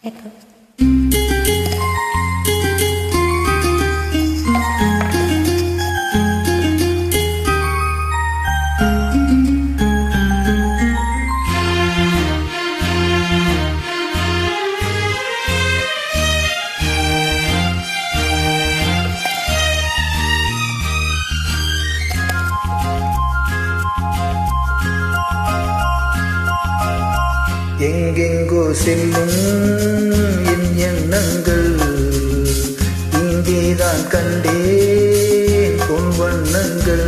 Echo. எங்கெங்கோ செல்லும் என் எண்ணங்கள் இங்கேதான் கண்டேன் பொன் வண்ணங்கள்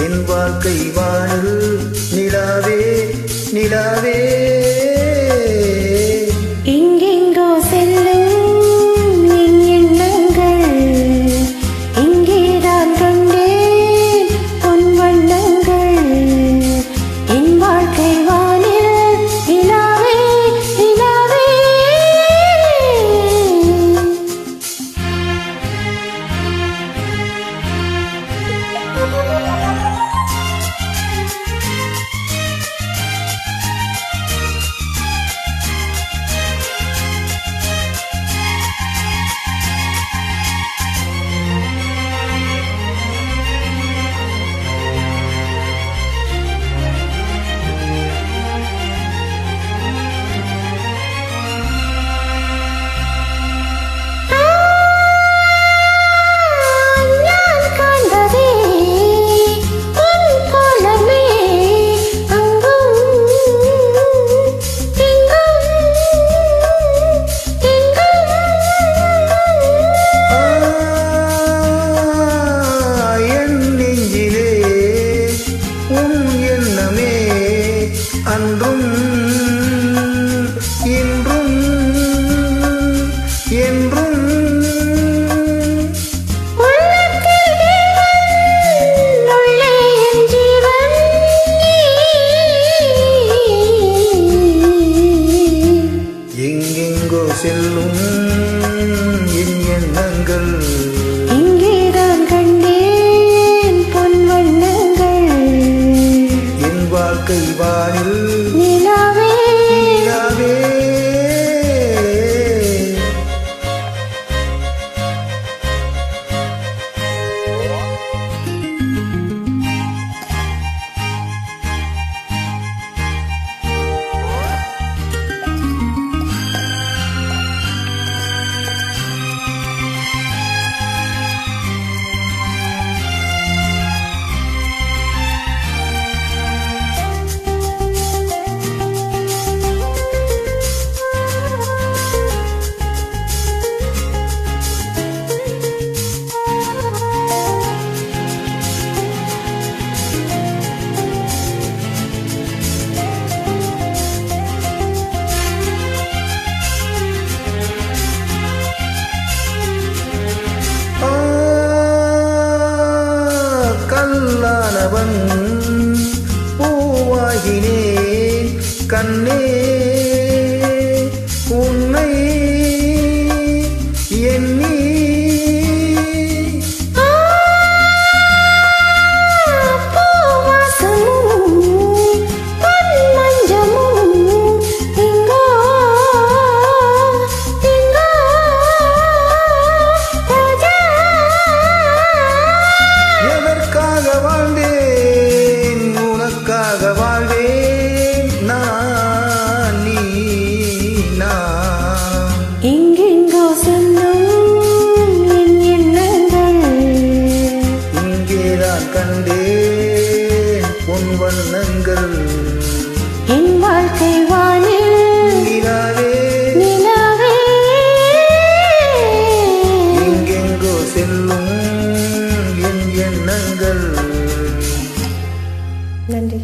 என் வாழ்க்கை வானில் நிலாவே நிலாவே எங்கெங்கோ செல்லும் என் எண்ணங்கள் இங்கேதான் கண்டேன் பொன் வண்ணங்கள் என் வாழ்க்கை அன்றும் இன்றும் என்றும் எங்கெங்கோ செல்லும் என் எண்ணங்கள் இங்கேதான் கண்டேன் பொன் வண்ணங்கள் என் வாழ்க்கை வானில் நிலாவே நிலாவே கல்லானவன் பூவாகினேன் கண்ணே உன்னை எண்ணி வாழ்வேன் நான் நீ நான் எங்கெங்கோ செல்லும் என் எண்ணங்கள் இங்கேதான் கண்டேன் பொன் வண்ணங்கள் என் வாழ்க்கை வானில் நிலாவே நிலாவே எங்கெங்கோ செல்லும் என் எண்ணங்கள். நன்றி.